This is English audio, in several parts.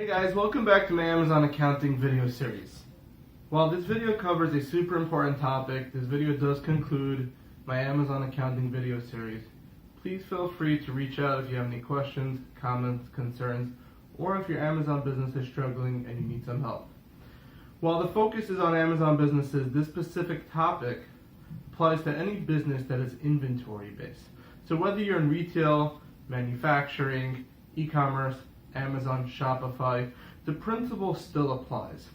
Hey guys, welcome back to my Amazon accounting video series. While this video covers a super important topic, this video does conclude my Amazon accounting video series. Please feel free to reach out if you have any questions, comments, concerns, or if your Amazon business is struggling and you need some help. While the focus is on Amazon businesses, this specific topic applies to any business that is inventory based. So whether you're in retail, manufacturing, e-commerce, Amazon, Shopify, the principle still applies.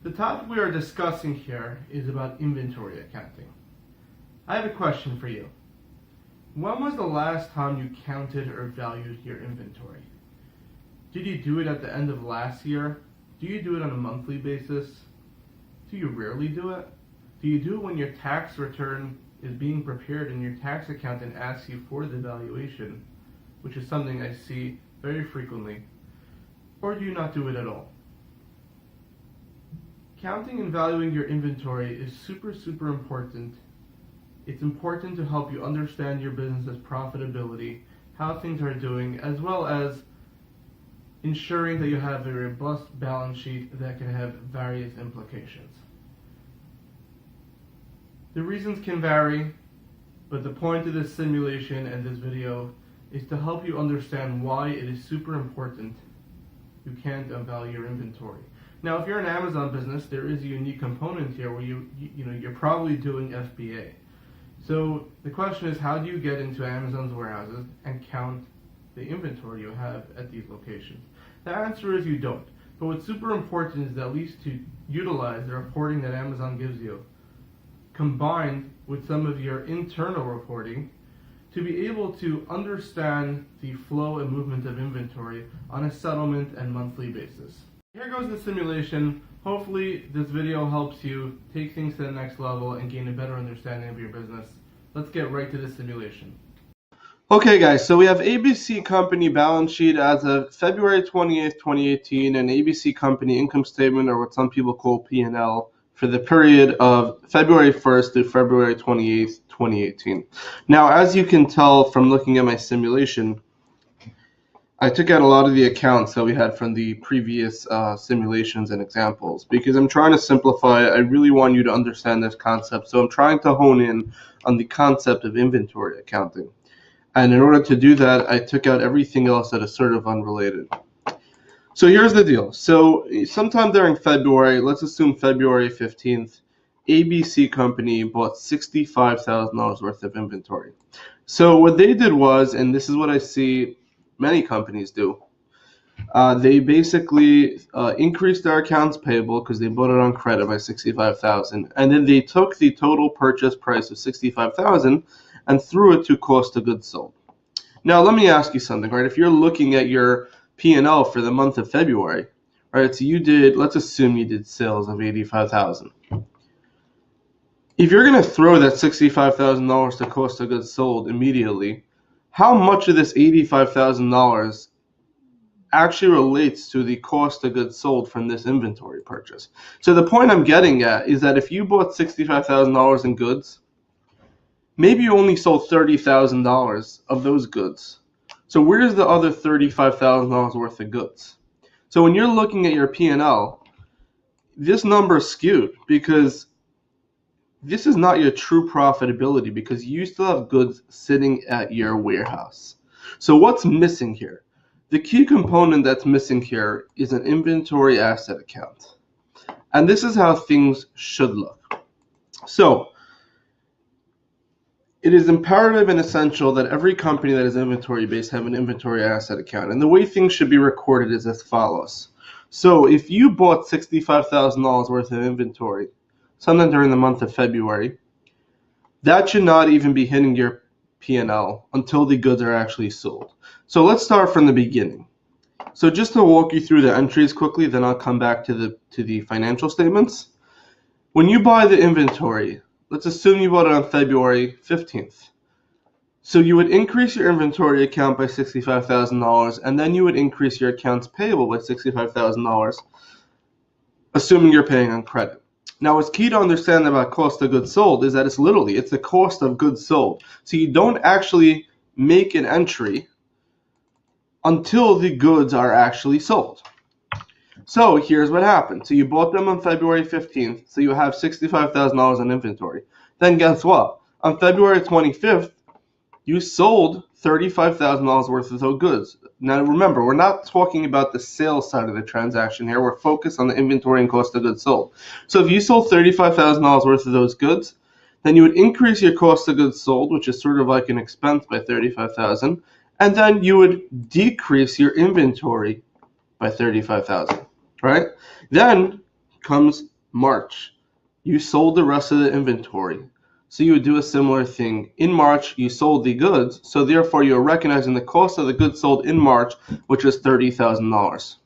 The topic we are discussing here is about inventory accounting. I have a question for you. When was the last time you counted or valued your inventory? Did you do it at the end of last year? Do you do it on a monthly basis? Do you rarely do it? Do you do it when your tax return is being prepared and your tax accountant asks you for the valuation, which is something I see very frequently? Or do you not do it at all? Counting and valuing your inventory is super important. It's important to help you understand your business's profitability, how things are doing, as well as ensuring that you have a robust balance sheet that can have various implications. The reasons can vary, but the point of this simulation and this video is to help you understand why it is super important you can't value your inventory. Now, if you're an Amazon business, there is a unique component here where you're probably doing FBA. So the question is, how do you get into Amazon's warehouses and count the inventory you have at these locations? The answer is you don't. But what's super important is at least to utilize the reporting that Amazon gives you, combined with some of your internal reporting, to be able to understand the flow and movement of inventory on a settlement and monthly basis. Here goes the simulation. Hopefully this video helps you take things to the next level and gain a better understanding of your business. Let's get right to the simulation. Okay guys, so we have ABC Company balance sheet as of February 28th, 2018, and ABC Company income statement, or what some people call P&L, for the period of February 1st through February 28th, 2018. Now, as you can tell from looking at my simulation, I took out a lot of the accounts that we had from the previous simulations and examples because I'm trying to simplify. I really want you to understand this concept, so I'm trying to hone in on the concept of inventory accounting. And in order to do that, I took out everything else that is sort of unrelated. So here's the deal. So sometime during February, let's assume February 15th, ABC Company bought $65,000 worth of inventory. So what they did was, and this is what I see many companies do, they basically increased their accounts payable because they bought it on credit by $65,000, and then they took the total purchase price of $65,000 and threw it to cost of goods sold. Now let me ask you something, right? If you're looking at your P&L for the month of February, right? So you did, let's assume you did sales of $85,000. If you're going to throw that $65,000 to cost of goods sold immediately, how much of this $85,000 actually relates to the cost of goods sold from this inventory purchase? So the point I'm getting at is that if you bought $65,000 in goods, maybe you only sold $30,000 of those goods. So where's the other $35,000 worth of goods? So when you're looking at your P&L, this number is skewed because this is not your true profitability because you still have goods sitting at your warehouse. So what's missing here? The key component that's missing here is an inventory asset account. And this is how things should look. So it is imperative and essential that every company that is inventory based have an inventory asset account. And the way things should be recorded is as follows. So if you bought $65,000 worth of inventory sometime during the month of February, that should not even be hitting your P&L until the goods are actually sold. So let's start from the beginning. So just to walk you through the entries quickly, then I'll come back to the financial statements. When you buy the inventory, let's assume you bought it on February 15th. So you would increase your inventory account by $65,000, and then you would increase your accounts payable by $65,000, assuming you're paying on credit. Now, what's key to understand about cost of goods sold is that it's the cost of goods sold. So you don't actually make an entry until the goods are actually sold. So here's what happened. So you bought them on February 15th, so you have $65,000 in inventory. Then guess what? On February 25th, you sold $35,000 worth of those goods. Now remember, we're not talking about the sales side of the transaction here. We're focused on the inventory and cost of goods sold. So if you sold $35,000 worth of those goods, then you would increase your cost of goods sold, which is sort of like an expense, by $35,000, and then you would decrease your inventory by $35,000, right? Then comes March. You sold the rest of the inventory. So you would do a similar thing. In March, you sold the goods, so therefore you're recognizing the cost of the goods sold in March, which is $30,000.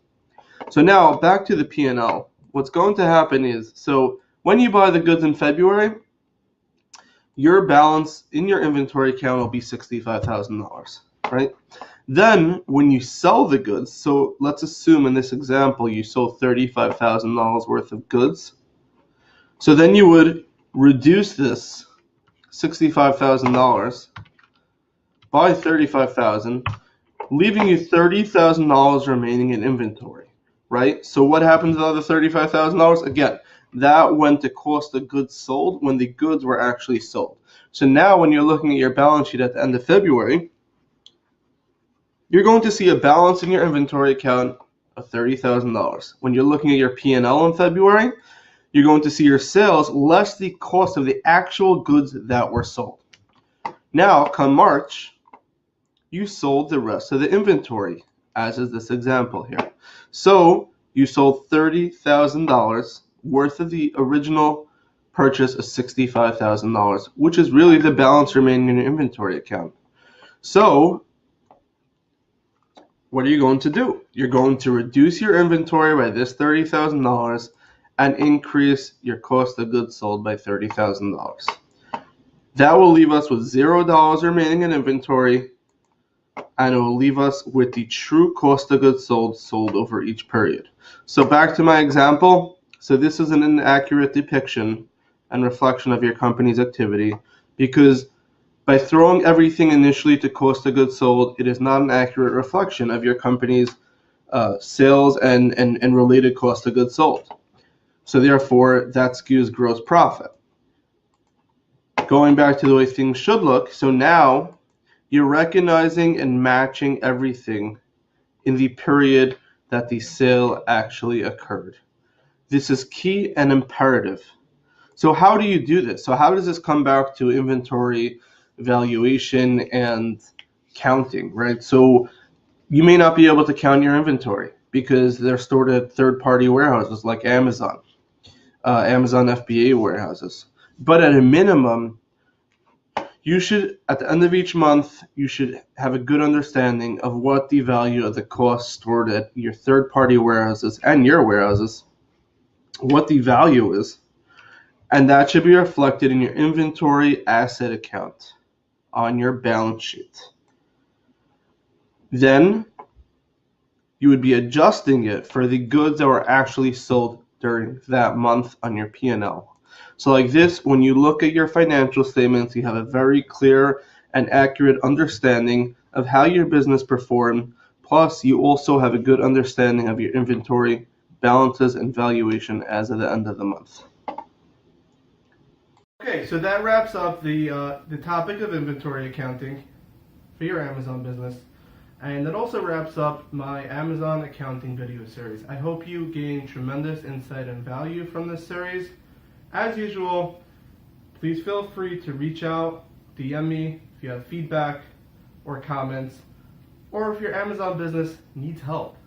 So now back to the P&L. What's going to happen is, so when you buy the goods in February, your balance in your inventory account will be $65,000, right? Then when you sell the goods, so let's assume in this example you sold $35,000 worth of goods. So then you would reduce this $65,000 by $35,000, leaving you $30,000 remaining in inventory, right? So what happened to the other $35,000? Again, that went to cost of goods sold when the goods were actually sold. So now when you're looking at your balance sheet at the end of February, you're going to see a balance in your inventory account of $30,000. When you're looking at your P&L in February, you're going to see your sales less the cost of the actual goods that were sold. Now, come March, you sold the rest of the inventory, as is this example here. So you sold $30,000 worth of the original purchase of $65,000, which is really the balance remaining in your inventory account. So what are you going to do? You're going to reduce your inventory by this $30,000 and increase your cost of goods sold by $30,000. That will leave us with $0 remaining in inventory, and it will leave us with the true cost of goods sold over each period. So back to my example. So this is an inaccurate depiction and reflection of your company's activity, because by throwing everything initially to cost of goods sold, it is not an accurate reflection of your company's sales and related cost of goods sold. So therefore, that skews gross profit. Going back to the way things should look, so now you're recognizing and matching everything in the period that the sale actually occurred. This is key and imperative. So how do you do this? So how does this come back to inventory valuation and counting, right? So you may not be able to count your inventory because they're stored at third-party warehouses like Amazon FBA warehouses. But at a minimum, you should, at the end of each month, you should have a good understanding of what the value of the cost stored at your third-party warehouses and your warehouses, what the value is, and that should be reflected in your inventory asset account on your balance sheet. Then you would be adjusting it for the goods that were actually sold during that month on your P&L. So like this, when you look at your financial statements, you have a very clear and accurate understanding of how your business performed. Plus, you also have a good understanding of your inventory balances and valuation as of the end of the month. Okay, so that wraps up the topic of inventory accounting for your Amazon business. And that also wraps up my Amazon accounting video series. I hope you gain tremendous insight and value from this series. As usual, please feel free to reach out, DM me if you have feedback or comments, or if your Amazon business needs help.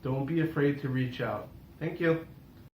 Don't be afraid to reach out. Thank you.